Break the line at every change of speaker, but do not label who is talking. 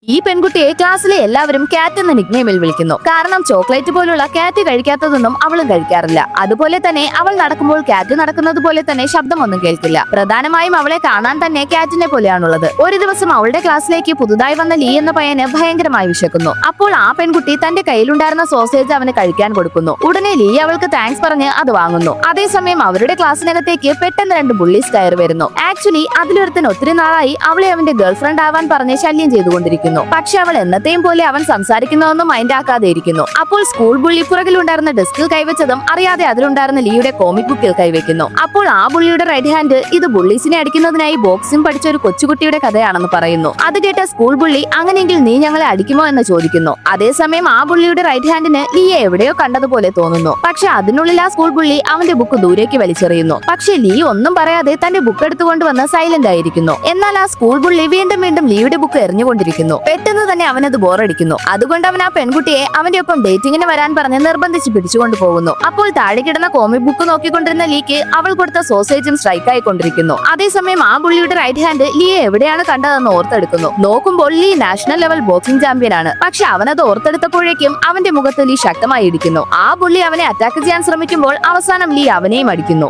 ഈ പെൺകുട്ടിയെ ക്ലാസ്സിലെ എല്ലാവരും കാറ്റ് എന്ന നിക്നെയിമിൽ വിളിക്കുന്നു. കാരണം ചോക്ലേറ്റ് പോലുള്ള കാറ്റ് കഴിക്കാത്തതൊന്നും അവളും കഴിക്കാറില്ല. അതുപോലെ തന്നെ അവൾ നടക്കുമ്പോൾ കാറ്റ് നടക്കുന്നത് പോലെ തന്നെ ശബ്ദമൊന്നും കേൾക്കില്ല. പ്രധാനമായും അവളെ കാണാൻ തന്നെ കാറ്റിനെ പോലെയാണുള്ളത്. ഒരു ദിവസം അവളുടെ ക്ലാസ്സിലേക്ക് പുതുതായി വന്ന ലീ എന്ന പയ്യന് ഭയങ്കരമായി വിശക്കുന്നു. അപ്പോൾ ആ പെൺകുട്ടി തന്റെ കയ്യിലുണ്ടായിരുന്ന സോസേജ് അവന് കഴിക്കാൻ കൊടുക്കുന്നു. ഉടനെ ലീ അവൾക്ക് താങ്ക്സ് പറഞ്ഞ് അത് വാങ്ങുന്നു. അതേസമയം അവരുടെ ക്ലാസ്സിനകത്തേക്ക് പെട്ടെന്ന് രണ്ട് ബുള്ളീസ് കയറി വരുന്നു. ആക്ച്വലി അതിലൊരുത്തൻ ഒത്തിരി നാളായി അവളെ അവന്റെ ഗേൾഫ്രണ്ട് ആവാൻ പറഞ്ഞ് ശല്യം ചെയ്തുകൊണ്ടിരിക്കുന്നു. പക്ഷെ അവൾ എന്നത്തെയും പോലെ അവൻ സംസാരിക്കുന്നതൊന്നും മൈൻഡ് ആക്കാതെ ഇരിക്കുന്നു. അപ്പോൾ സ്കൂൾ ബുള്ളി പുറകിലുണ്ടായിരുന്ന ഡെസ്കിൽ കൈവച്ചതും അറിയാതെ അതിലുണ്ടായിരുന്ന ലീയുടെ കോമിക് ബുക്കിൽ കൈവയ്ക്കുന്നു. അപ്പോൾ ആ ബുള്ളിയുടെ റൈറ്റ് ഹാൻഡ് ഇത് ബുള്ളീസിനെ അടിക്കുന്നതിനായി ബോക്സിംഗ് പഠിച്ച ഒരു കൊച്ചുകുട്ടിയുടെ കഥയാണെന്ന് പറയുന്നു. അത് കേട്ട സ്കൂൾ ബുള്ളി അങ്ങനെയെങ്കിൽ നീ ഞങ്ങളെ അടിക്കുമോ എന്ന് ചോദിക്കുന്നു. അതേസമയം ആ ബുള്ളിയുടെ റൈറ്റ് ഹാൻഡിന് ലീയെ എവിടെയോ കണ്ടതുപോലെ തോന്നുന്നു. പക്ഷെ അതിനുള്ളിൽ ആ സ്കൂൾ ബുള്ളി അവന്റെ ബുക്ക് ദൂരേക്ക് വലിച്ചെറിയുന്നു. പക്ഷെ ലീ ഒന്നും പറയാതെ തന്റെ ബുക്ക് എടുത്തുകൊണ്ടുവന്ന് സൈലന്റ് ആയിരിക്കുന്നു. എന്നാൽ ആ സ്കൂൾ ബുള്ളി വീണ്ടും വീണ്ടും ലീയുടെ ബുക്ക് എറിഞ്ഞുകൊണ്ടിരിക്കുന്നു. പെട്ടെന്ന് തന്നെ അവനത് ബോറടിക്കുന്നു. അതുകൊണ്ട് അവൻ ആ പെൺകുട്ടിയെ അവന്റെ ഒപ്പം ഡേറ്റിങ്ങിന് വരാൻ പറഞ്ഞ് നിർബന്ധിച്ച് പിടിച്ചുകൊണ്ടു പോകുന്നു. അപ്പോൾ താഴെ കിടന്ന കോമിക് ബുക്ക് നോക്കിക്കൊണ്ടിരുന്ന ലീക്ക് അവൾ കൊടുത്ത സോസേജും സ്ട്രൈക്ക് ആയിക്കൊണ്ടിരിക്കുന്നു. അതേസമയം ആ ബുള്ളിയുടെ റൈറ്റ് ഹാൻഡ് ലീയെ എവിടെയാണ് കണ്ടതെന്ന് ഓർത്തെടുക്കുന്നു. നോക്കുമ്പോൾ Lee national level boxing champion ആണ്. പക്ഷെ അവനത് ഓർത്തെടുത്തപ്പോഴേക്കും അവന്റെ മുഖത്ത് ലീ ശക്തമായി ഇടിക്കുന്നു. ആ ബുള്ളി അവനെ അറ്റാക്ക് ചെയ്യാൻ ശ്രമിക്കുമ്പോൾ അവസാനം ലീ അവനെയും അടിക്കുന്നു.